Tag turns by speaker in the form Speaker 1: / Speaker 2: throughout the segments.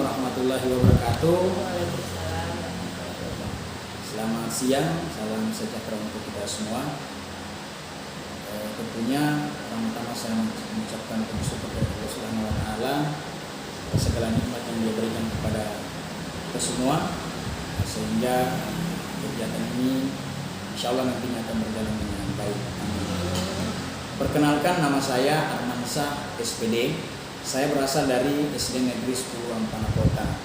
Speaker 1: warahmatullahi wabarakatuh. Selamat siang, salam sejahtera untuk kita semua. Tentunya pertama-tama saya mengucapkan bersyukur kepada Allah Subhanahu wa taala atas segala nikmat yang Dia berikan kepada kita semua, sehingga kegiatan ini insyaallah nantinya akan berjalan dengan baik. Amin. Perkenalkan, nama saya Armansyah SPD. Saya berasal dari SD Negeri 10 Ampana Kota.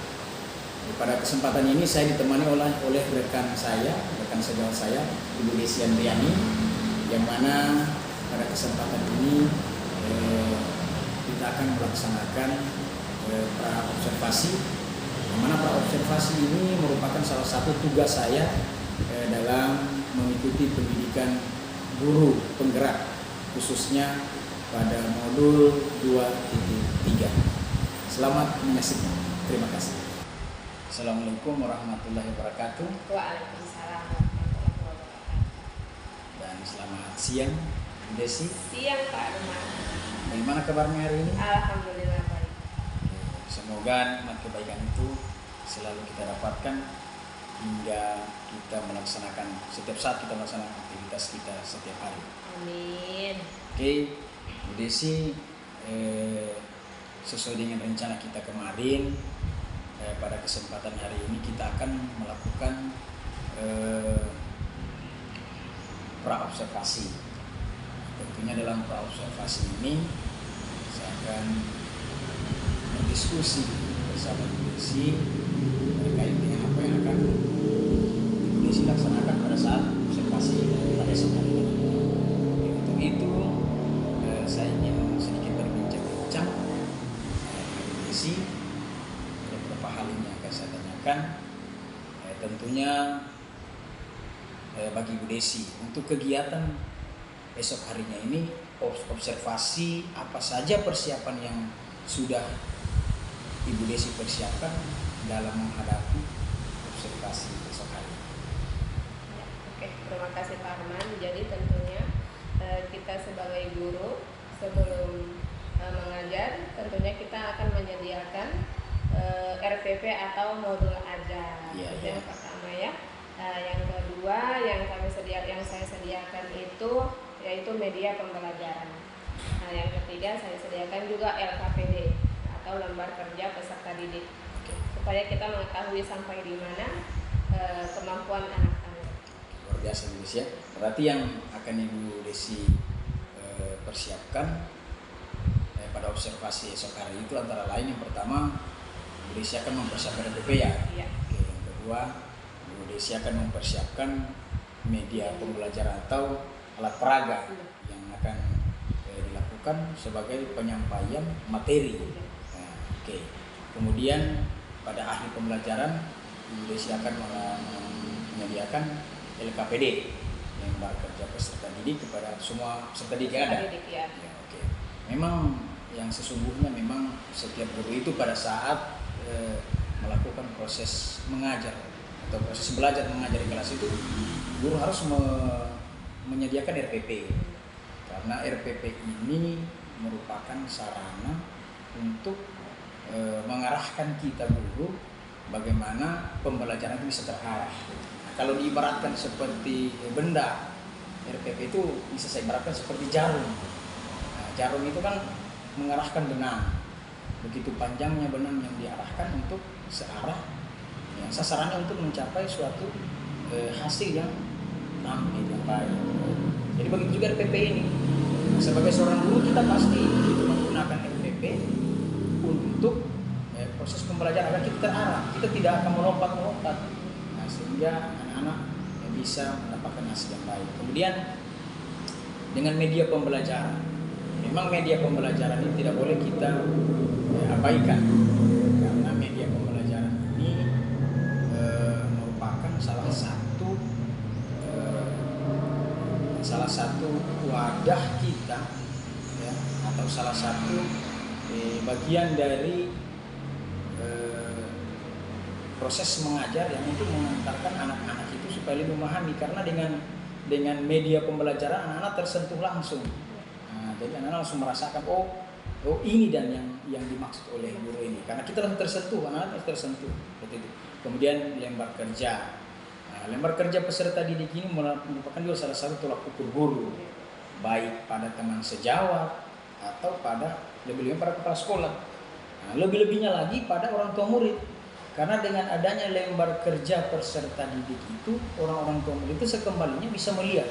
Speaker 1: Pada kesempatan ini saya ditemani oleh rekan sejawat saya, Ibu Desi Andriani, yang mana pada kesempatan ini kita akan melaksanakan pra-observasi, yang mana pra-observasi ini merupakan salah satu tugas saya dalam mengikuti pendidikan guru penggerak, khususnya pada modul 2.3. Selamat menyaksikan. Terima kasih. Assalamualaikum warahmatullahi wabarakatuh.
Speaker 2: Waalaikumsalam warahmatullahi wabarakatuh.
Speaker 1: Dan selamat siang, Bu Desi.
Speaker 2: Siang Pak Arman.
Speaker 1: Bagaimana kabarnya hari ini?
Speaker 2: Alhamdulillah baik.
Speaker 1: Semoga nikmat kebaikan itu selalu kita dapatkan hingga kita melaksanakan setiap saat kita melaksanakan aktivitas kita setiap hari.
Speaker 2: Amin.
Speaker 1: Oke, Bu Desi, sesuai dengan rencana kita kemarin, pada kesempatan hari ini kita akan melakukan pra-observasi. Tentunya dalam pra-observasi ini saya akan berdiskusi bersama Bu Desi terkait dengan apa yang akan Bu Desi laksanakan pada saat observasi pada esok hari ini. Untuk itu saya ingin sedikit berbincang-bincang dengan Bu Desi. Ada beberapa hal yang akan saya tanyakan. Tentunya bagi Bu Desi, untuk kegiatan esok harinya ini observasi apa saja persiapan yang sudah Ibu Desi persiapkan dalam menghadapi observasi esok hari.
Speaker 2: Oke, terima kasih Pak Arman. Jadi tentunya kita sebagai guru sebelum mengajar, tentunya kita akan menyediakan RPP atau modul ajar. Itu yang pertama ya. Yang kedua yang saya sediakan itu yaitu media pembelajaran. Nah, yang ketiga saya sediakan juga LKPD atau lembar kerja peserta didik, supaya kita mengetahui sampai di mana kemampuan anak-anak.
Speaker 1: Luar biasa Bu Desi ya. Berarti yang akan Ibu Desi persiapkan pada observasi esok hari itu antara lain, yang pertama Bu Desi akan mempersiapkan RPP ya.
Speaker 2: Iya.
Speaker 1: Oke, yang kedua Bu Desi akan mempersiapkan media pembelajaran atau alat peraga yang akan dilakukan sebagai penyampaian materi. Nah, oke. Kemudian pada akhir pembelajaran Bu Desi akan menyediakan LKPD, lembar kerja peserta didik, kepada semua peserta didik yang ada.
Speaker 2: Ya.
Speaker 1: Ya, oke. Memang yang sesungguhnya memang setiap guru itu pada saat melakukan proses mengajar atau proses belajar mengajar di kelas itu, guru harus menyediakan RPP, karena RPP ini merupakan sarana untuk mengarahkan kita guru bagaimana pembelajaran itu bisa terarah. Nah, kalau diibaratkan seperti benda, RPP itu bisa saya ibaratkan seperti jarum. Nah, jarum itu kan mengarahkan benang. Begitu panjangnya benang yang diarahkan untuk searah, ya, sasarannya untuk mencapai suatu hasil yang ramping, yang baik. Jadi begitu juga RPP ini. Sebagai seorang guru kita pasti menggunakan RPP untuk proses pembelajaran agar kita terarah, kita tidak akan melompat-lompat, nah, sehingga anak-anak bisa mendapatkan hasil yang baik. Kemudian dengan media pembelajaran, memang media pembelajaran ini tidak boleh kita abaikan, karena media pembelajaran ini merupakan salah satu wadah kita, ya, atau salah satu bagian dari proses mengajar yang untuk mengantarkan anak-anak itu supaya lebih memahami, karena dengan media pembelajaran anak-anak tersentuh langsung. Nah, jadi anak-anak langsung merasakan, oh oh ini dan yang dimaksud oleh guru ini, karena kita langsung tersentuh, anak-anak tersentuh seperti itu. Kemudian lembar kerja. Nah, lembar kerja peserta didik ini merupakan juga salah satu tolak ukur guru, baik pada teman sejawat atau pada lebih-lebih pada kepala sekolah. Nah, lebih-lebihnya lagi pada orang tua murid. Karena dengan adanya lembar kerja peserta didik itu, orang-orang tua murid itu sekembalinya bisa melihat,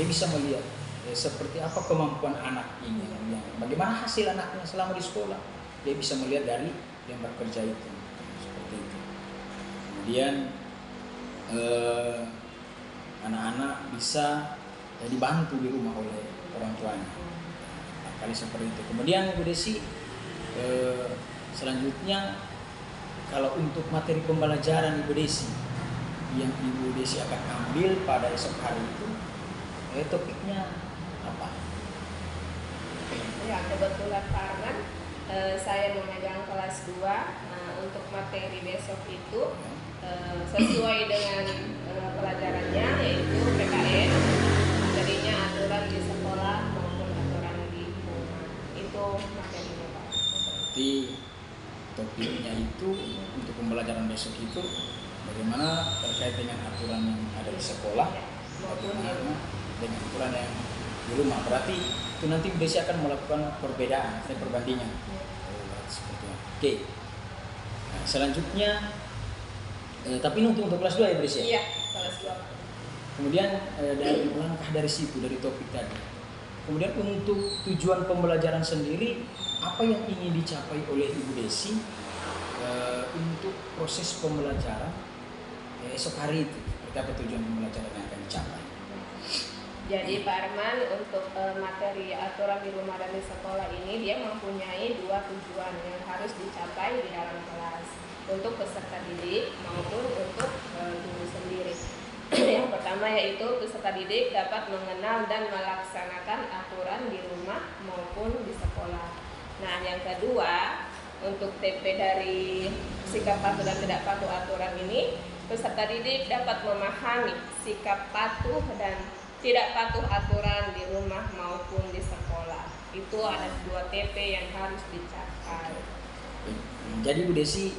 Speaker 1: dia bisa melihat seperti apa kemampuan anak ini, bagaimana hasil anaknya selama di sekolah, dia bisa melihat dari lembar kerja itu, seperti itu. Kemudian anak-anak bisa dibantu di rumah oleh orang tuanya, kali seperti itu. Kemudian Bu Desi, selanjutnya kalau untuk materi pembelajaran Ibu Desi yang Ibu Desi akan ambil pada esok hari itu, topiknya apa?
Speaker 2: Ya, kebetulan Pak Arman, saya memegang kelas 2. Untuk materi besok itu sesuai dengan pelajarannya, yaitu PKN, materinya aturan di sekolah maupun aturan di rumah. Itu materinya Pak.
Speaker 1: Berarti topiknya itu untuk pembelajaran besok itu bagaimana terkait dengan aturan yang ada di sekolah bagaimana dengan aturan yang di rumah. Berarti itu nanti Bu Desi akan melakukan perbedaan, perbandingan. Seperti itu. Oke. Nah, selanjutnya tapi ini untuk kelas 2 ya Bu Desi?
Speaker 2: Iya, kelas 2.
Speaker 1: Kemudian dari langkah dari situ, dari topik tadi. Kemudian untuk tujuan pembelajaran sendiri, apa yang ingin dicapai oleh Ibu Desi untuk proses pembelajaran esok hari itu? Seperti apa tujuan pembelajaran yang akan dicapai?
Speaker 2: Jadi Pak Arman, untuk materi aturan di rumah dan di sekolah ini, dia mempunyai 2 tujuan yang harus dicapai di dalam kelas, untuk peserta didik maupun untuk guru sendiri. Yang pertama yaitu peserta didik dapat mengenal dan melaksanakan aturan di rumah maupun di sekolah. Nah, yang kedua, untuk TP dari sikap patuh dan tidak patuh aturan ini, peserta didik dapat memahami sikap patuh dan tidak patuh aturan di rumah maupun di sekolah. Itu ada 2 TP yang harus dicapai.
Speaker 1: Jadi Bu Desi,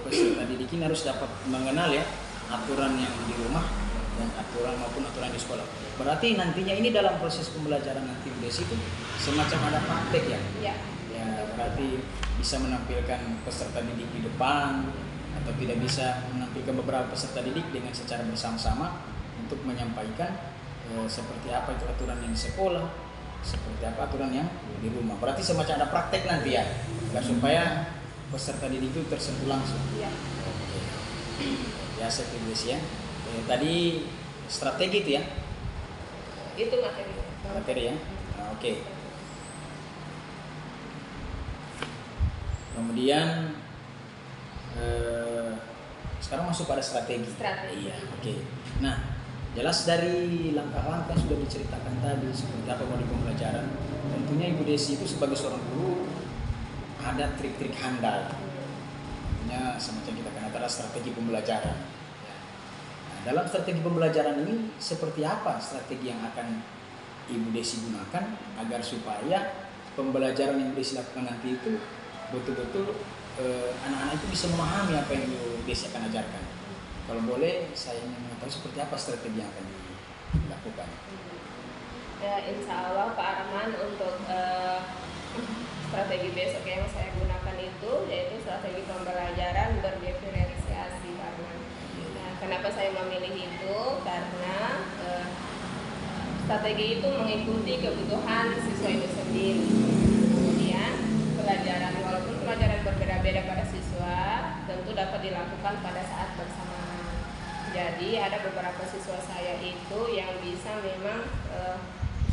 Speaker 1: peserta didik ini harus dapat mengenal ya aturan yang di rumah dan aturan maupun aturan di sekolah. Berarti nantinya ini dalam proses pembelajaran nanti Bu Desi itu semacam ada praktek ya?
Speaker 2: Iya.
Speaker 1: Ya, berarti bisa menampilkan peserta didik di depan atau tidak bisa menampilkan beberapa peserta didik dengan secara bersama-sama untuk menyampaikan seperti apa itu aturan yang di sekolah, seperti apa aturan yang di rumah. Berarti semacam ada praktek nanti ya, agar supaya peserta didik itu tersentuh langsung.
Speaker 2: Iya.
Speaker 1: Ya, seperti ya. Tadi strategi itu ya?
Speaker 2: Itu materi.
Speaker 1: Materi ya. Nah, oke. Kemudian sekarang masuk pada strategi. Iya, oke. Nah, jelas dari langkah-langkah sudah diceritakan tadi seperti apa model pembelajaran. Tentunya Ibu Desi itu sebagai seorang guru ada trik-trik handal. Tentunya semacam kita kenal adalah strategi pembelajaran. Nah, dalam strategi pembelajaran ini seperti apa strategi yang akan Ibu Desi gunakan agar supaya pembelajaran yang Ibu Desi lakukan nanti itu betul-betul anak-anak itu bisa memahami apa yang Ibu Desi akan ajarkan. Kalau boleh saya ingin mengetahui seperti apa strategi yang akan dilakukan.
Speaker 2: Ya, insya Allah Pak Arman, untuk strategi besok yang saya gunakan itu yaitu strategi pembelajaran berdiferensiasi Pak Arman. Nah, kenapa saya memilih itu? Karena strategi itu mengikuti kebutuhan siswa itu sendiri. Kemudian pelajaran, walaupun pelajaran berbeda-beda pada siswa, tentu dapat dilakukan pada saat bersamaan. Jadi ada beberapa siswa saya itu yang bisa memang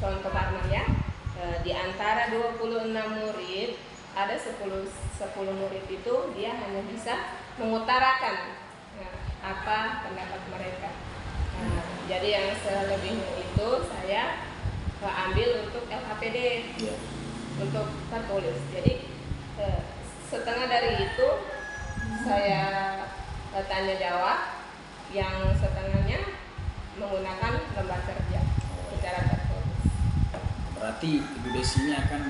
Speaker 2: contoh Parman ya, di antara 26 murid ada 10 murid itu dia hanya bisa mengutarakan apa pendapat mereka. Jadi yang selebihnya itu saya ambil untuk LHPD, untuk tertulis. Jadi setengah dari itu saya tanya jawab, yang setengahnya menggunakan lembar kerja secara tertulis.
Speaker 1: Berarti Ibu Desi ini akan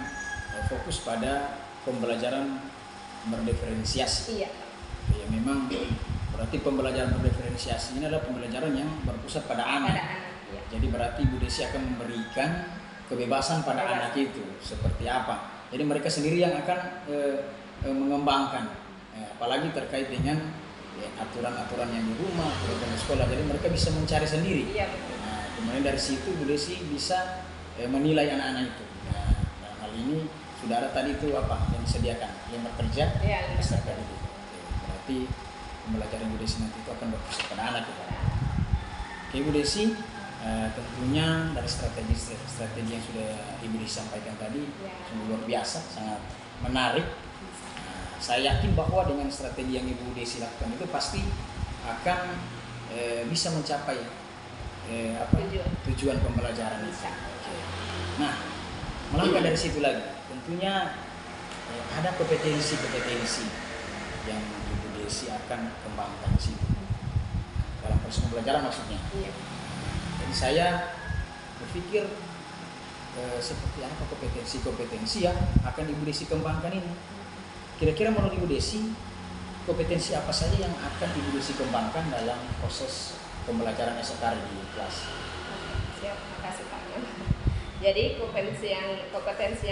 Speaker 1: fokus pada pembelajaran berdiferensiasi.
Speaker 2: Iya.
Speaker 1: Ya, memang berarti pembelajaran berdiferensiasi ini adalah pembelajaran yang berpusat pada anak.
Speaker 2: Iya.
Speaker 1: Jadi berarti Bu Desi akan memberikan kebebasan pada anak itu seperti apa. Jadi mereka sendiri yang akan mengembangkan, apalagi terkait dengan aturan-aturan yang di rumah, aturan di sekolah. Jadi mereka bisa mencari sendiri.
Speaker 2: Iya, betul.
Speaker 1: Nah, kemudian dari situ Bu Desi bisa menilai anak-anak itu. Nah, dalam hal ini sudah ada tadi itu apa yang disediakan, yang bekerja, peserta didik. Berarti pembelajaran Bu Desi nanti itu akan berpusat pada anak ya. Oke Bu Desi, tentunya dari strategi yang sudah Ibu Desi sampaikan tadi sungguh luar biasa, sangat menarik. Saya yakin bahwa dengan strategi yang Ibu Desi lakukan itu pasti akan bisa mencapai tujuan pembelajaran itu. Nah, melangkah dari situ lagi, tentunya ada kompetensi yang Ibu Desi akan kembangkan di situ dalam proses pembelajaran maksudnya.
Speaker 2: Iya.
Speaker 1: Jadi saya berpikir seperti apa kompetensi yang akan Ibu Desi kembangkan ini. Kira-kira menurut Ibu Desi, kompetensi apa saja yang akan Ibu Desi kembangkan dalam proses pembelajaran SKR di kelas?
Speaker 2: Siap, makasih Pak. Jadi kompetensi yang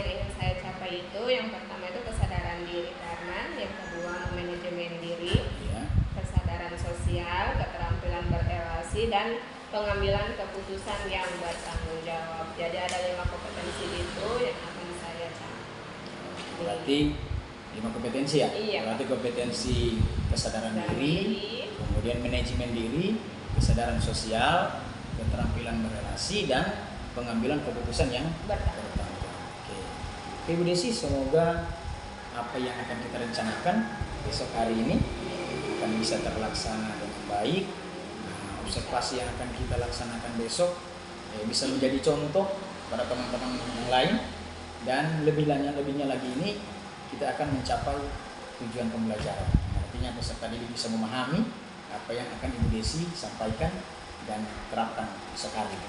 Speaker 2: ingin saya capai itu yang pertama itu kesadaran diri karena, yang kedua manajemen diri, kesadaran sosial, keterampilan berrelasi, dan pengambilan keputusan yang bertanggung jawab. Jadi ada 5 kompetensi itu yang akan saya capai.
Speaker 1: Berarti 5 kompetensi ya?
Speaker 2: Iya.
Speaker 1: Berarti kompetensi kesadaran diri, kemudian manajemen diri, kesadaran sosial, keterampilan berrelasi, dan pengambilan keputusan yang bertanggung jawab. Oke, Bu Desi, semoga apa yang akan kita rencanakan besok hari ini akan bisa terlaksana dengan baik. Observasi yang akan kita laksanakan besok bisa menjadi contoh pada teman-teman yang lain, dan lebihnya lagi ini kita akan mencapai tujuan pembelajaran. Artinya peserta didik bisa memahami apa yang akan Ibu Desi sampaikan dan terapkan sekali.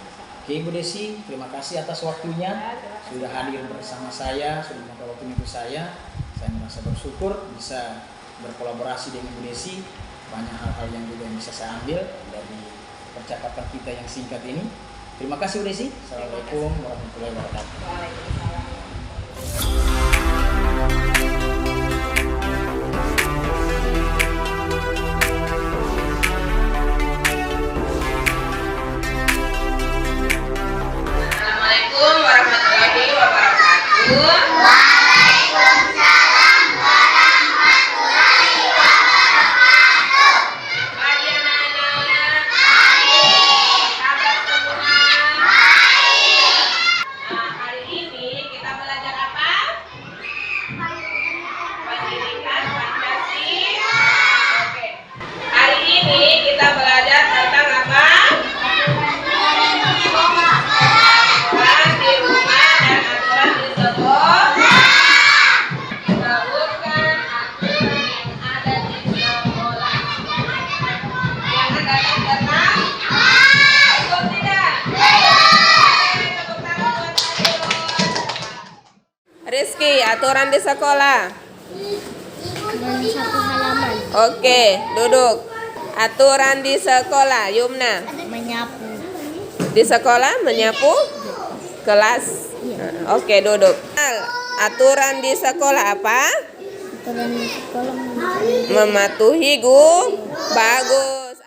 Speaker 1: Oke Bu Desi, terima kasih atas waktunya, sudah hadir bersama saya, sudah memakai waktunya untuk saya. Saya merasa bersyukur bisa berkolaborasi dengan Bu Desi. Banyak hal-hal yang juga bisa saya ambil dari percakapan kita yang singkat ini. Terima kasih Bu Desi. Assalamualaikum warahmatullahi wabarakatuh.
Speaker 2: Waalaikumsalam. Assalamualaikum warahmatullahi wabarakatuh.
Speaker 3: Waalaikumsalam warahmatullahi wabarakatuh.
Speaker 2: Pagi anak-anak.
Speaker 3: Baik.
Speaker 2: Kabar semua.
Speaker 3: Baik.
Speaker 2: Nah, hari ini kita belajar apa? Pendidikan Pancasila. Oke. Hari ini kita belajar tentang apa? Aturan di rumah dan aturan di sekolah. Sebutkan aturan yang ada di sekolah. Yang ada terkenal? Betul tidak? Tepuk tangan buat Ayun. Rizky, aturan di sekolah.
Speaker 3: Dan 1 halaman.
Speaker 2: Oke, duduk. Aturan di sekolah, Yumna.
Speaker 3: Menyapu.
Speaker 2: Di sekolah menyapu kelas. Oke, duduk. Aturan di sekolah apa?
Speaker 3: Aturan di sekolah
Speaker 2: Mematuhi guru. Bagus.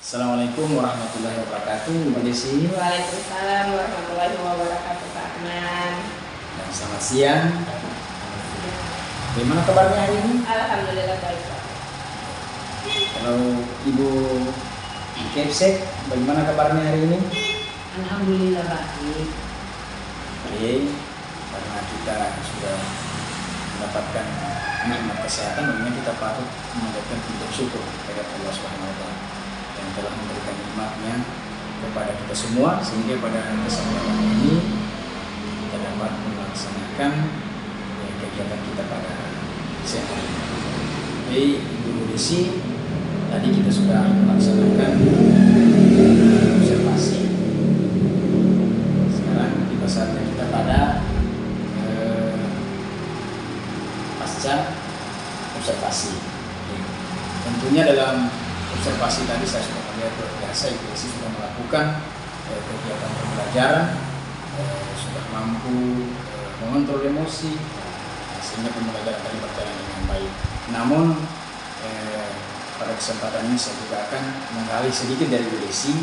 Speaker 1: Assalamualaikum warahmatullahi wabarakatuh, Bu Desi.
Speaker 2: Waalaikumsalam warahmatullahi wabarakatuh, Pak Ahmad.
Speaker 1: Dan selamat siang. Bagaimana kabarnya hari ini?
Speaker 2: Alhamdulillah baik, Pak.
Speaker 1: Kalau Ibu Kepsek, bagaimana kabarnya hari ini?
Speaker 4: Alhamdulillah baik.
Speaker 1: Oke, karena kita sudah mendapatkan nikmat kesehatan, tentunya kita patut mengucapkan puji syukur kepada Allah Subhanahu wa Ta'ala yang telah memberikan nikmatnya kepada kita semua, sehingga pada kesempatan ini kita dapat melaksanakan kegiatan kita pada siang hari ini. Oke, Ibu Desi, tadi kita sudah melaksanakan observasi pada saatnya kita pada pasca observasi. Tentunya dalam observasi tadi saya sudah melihat luar biasa IPSI sudah melakukan kegiatan pembelajaran, sudah mampu mengontrol emosi, sehingga pembelajaran tadi berjalan dengan baik. Namun pada kesempatan ini saya juga akan menggali sedikit dari Bu Desi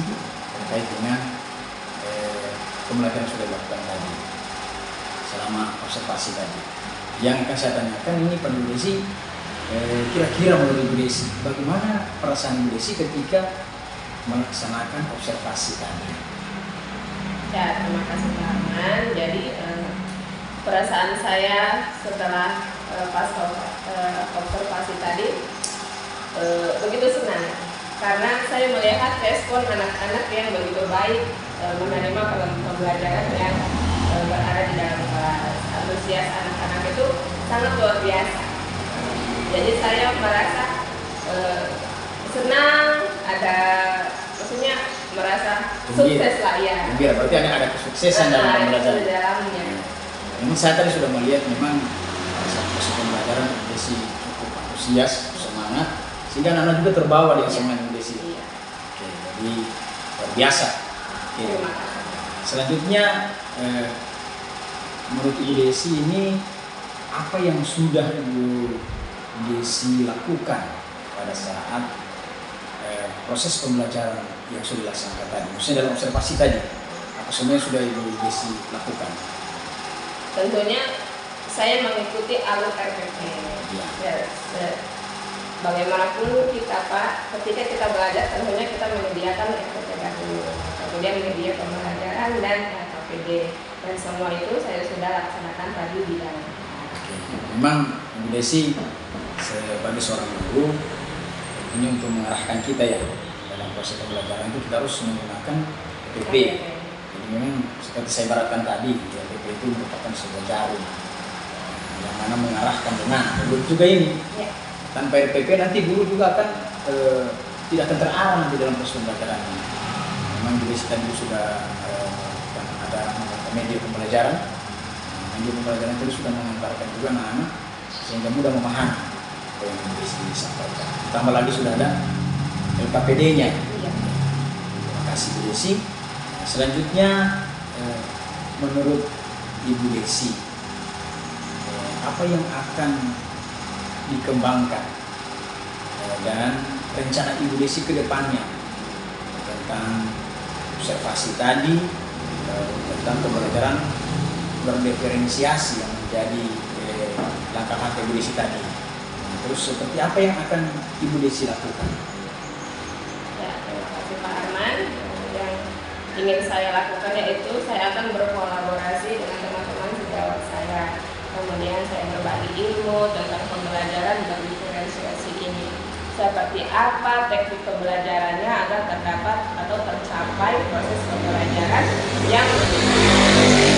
Speaker 1: terkait dengan pembelajaran sudah dilakukan tadi selama observasi tadi. Yang akan saya tanyakan ini Pak Bu Desi, kira-kira menurut Bu Desi bagaimana perasaan Bu Desi ketika melaksanakan observasi tadi?
Speaker 2: Ya, terima kasih Pak Arman. Jadi perasaan saya setelah pas observasi tadi begitu senang, karena saya melihat respon anak-anak yang begitu baik menerima pembelajaran yang berada di dalam kelas. Antusias anak-anak itu sangat luar biasa. Jadi saya merasa senang, maksudnya merasa sukses lah ya.
Speaker 1: Gembira, berarti ada kesuksesan dalam pembelajaran.
Speaker 2: Di dalamnya.
Speaker 1: Ini saya tadi sudah melihat memang saat proses pembelajaran Bu Desi cukup antusias, semangat, sehingga anak-anak juga terbawa dengan semangat Bu Desi.
Speaker 2: Iya.
Speaker 1: Oke, jadi luar biasa. Oke.
Speaker 2: Terima kasih.
Speaker 1: Selanjutnya, menurut Ibu Desi ini apa yang sudah Ibu Desi lakukan pada saat proses pembelajaran yang sudah dilaksanakan tadi? Maksudnya dalam observasi tadi, apa semuanya sudah Ibu Desi lakukan?
Speaker 2: Tentunya saya mengikuti alur RPP. Ya, bagaimanapun kita Pak, ketika kita belajar tentunya kita menyediakan RPP dahulu, kemudian media pembelajaran dan KPD, dan semua itu saya sudah laksanakan tadi di dalam.
Speaker 1: Memang Ibu Desi sebagai seorang guru ini untuk mengarahkan kita ya dalam proses pembelajaran itu kita harus menggunakan RPP. Jadi memang seperti saya ibaratkan tadi, RPP itu merupakan sebuah jarum yang mana mengarahkan dengan guru juga ini.
Speaker 2: Ya.
Speaker 1: Tanpa RPP nanti guru juga akan tidak akan terarah di dalam proses pembelajaran. Memang Ibu Desi tadi sudah ada media pembelajaran. Media pembelajaran itu sudah mengantarkan juga anak-anak sehingga mudah memahami apa yang Ibu Desi sampaikan. Tambah lagi sudah ada LKPD-nya.
Speaker 2: Iya.
Speaker 1: Terima kasih Bu Desi. Selanjutnya menurut Ibu Desi apa yang akan dikembangkan dan rencana Ibu Desi ke depannya tentang observasi tadi, tentang pembelajaran berdiferensiasi yang menjadi langkah-langkah Ibu Desi tadi. Terus seperti apa yang akan Ibu Desi lakukan?
Speaker 2: Ya, terima kasih Pak Arman. Yang ingin saya lakukan yaitu saya akan berkolaborasi dengan teman-teman sejawat saya. Kemudian saya berbagi ilmu tentang pembelajaran berdiferensiasi ini. Seperti apa teknik pembelajarannya agar terdapat atau tercapai proses pembelajaran yang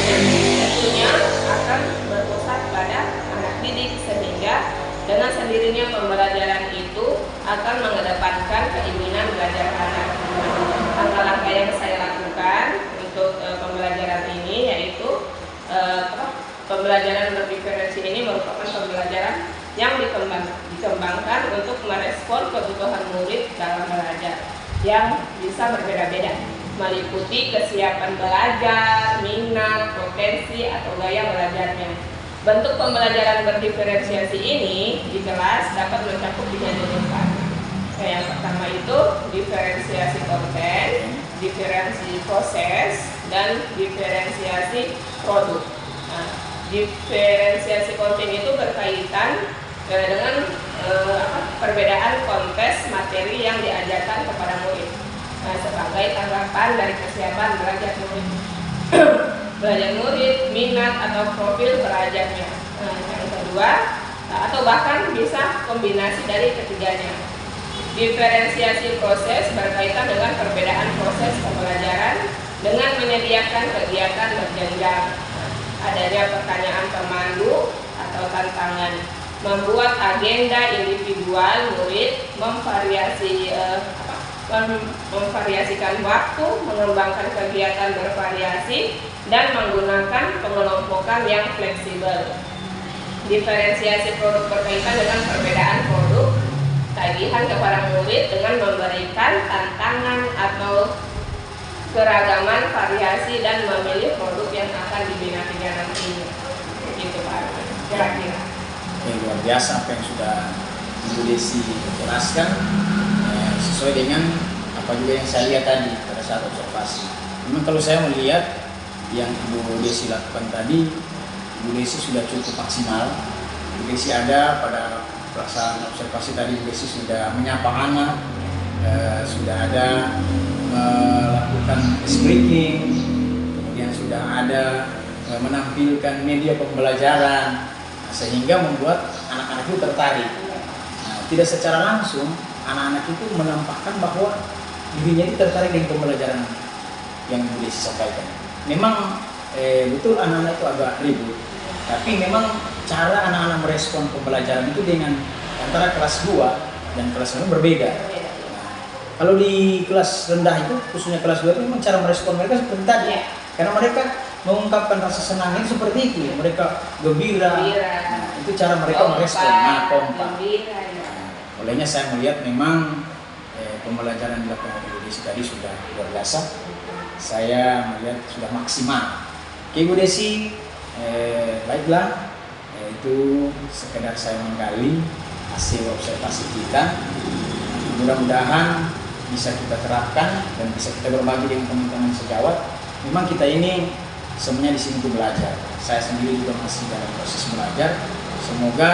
Speaker 2: tentunya akan berpusat pada anak didik, sehingga dengan sendirinya pembelajaran itu akan mengedepankan keinginan belajar anak. Langkah-langkah yang saya lakukan untuk pembelajaran ini yaitu pembelajaran berdiferensi ini merupakan pembelajaran yang dikembangkan untuk merespon kebutuhan murid dalam belajar yang bisa berbeda-beda, meliputi kesiapan belajar, minat, potensi, atau gaya belajarnya. Bentuk pembelajaran berdiferensiasi ini di kelas dapat mencakup 3 jenis. Yang pertama itu diferensiasi konten, diferensiasi proses, dan diferensiasi produk. Nah, diferensiasi konten itu berkaitan dengan perbedaan konteks materi yang diajarkan kepada murid sebagai tanggapan dari kesiapan belajar murid. Belajar murid, minat atau profil belajarnya. Yang kedua, atau bahkan bisa kombinasi dari ketiganya. Diferensiasi proses berkaitan dengan perbedaan proses pembelajaran dengan menyediakan kegiatan berjenjang. Adanya pertanyaan pemandu atau tantangan, membuat agenda individual murid, memvariasi memvariasikan waktu, mengembangkan kegiatan bervariasi, dan menggunakan pengelompokan yang fleksibel. Diferensiasi produk berkaitan dengan perbedaan produk, tagihan kepada murid dengan memberikan tantangan atau keragaman variasi dan memilih produk yang akan dibina-bina nantinya. Begitu Pak, kira-kira.
Speaker 1: Luar biasa apa yang sudah Ibu Desi jelaskan, sesuai dengan apa juga yang saya lihat tadi pada saat observasi. Memang kalau saya melihat yang Ibu Desi lakukan tadi, Ibu Desi sudah cukup maksimal. Ibu Desi ada pada pelaksanaan observasi tadi, Ibu Desi sudah menyapa anak, sudah ada melakukan speaking, kemudian sudah ada menampilkan media pembelajaran, sehingga membuat anak-anak itu tertarik. Nah, tidak secara langsung anak-anak itu menampakkan bahwa dirinya itu tertarik dengan pembelajaran yang Ibu Desi sampaikan. Memang betul anak-anak itu agak ribut, tapi memang cara anak-anak merespon pembelajaran itu dengan antara kelas 2 dan kelas 1 berbeda. Nah, kalau di kelas rendah itu, khususnya kelas 2 itu memang cara merespon mereka seperti tadi, karena mereka mengungkapkan rasa senangnya seperti itu, mereka gembira. Nah, itu cara mereka merespon, kompak. Olehnya saya melihat memang pembelajaran dilakukan oleh Ibu Desi tadi sudah luar biasa. Saya melihat sudah maksimal. Oke Ibu Desi, baiklah, itu sekedar saya menggali hasil observasi kita. Mudah-mudahan bisa kita terapkan dan bisa kita berbagi dengan teman-teman sejawat. Memang kita ini semuanya di sini untuk belajar. Saya sendiri juga masih dalam proses belajar. Semoga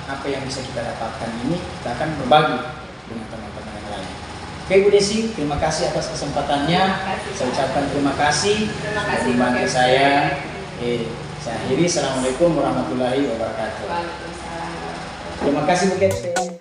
Speaker 1: apa yang bisa kita dapatkan ini kita akan berbagi dengan teman-teman yang lain. Oke Bu Desi, terima kasih atas kesempatannya. Saya ucapkan terima kasih.
Speaker 2: Terima kasih
Speaker 1: membantu saya. Saya akhiri. Assalamualaikum warahmatullahi wabarakatuh.
Speaker 2: Waalaikumsalam.
Speaker 1: Terima kasih Bu Desi.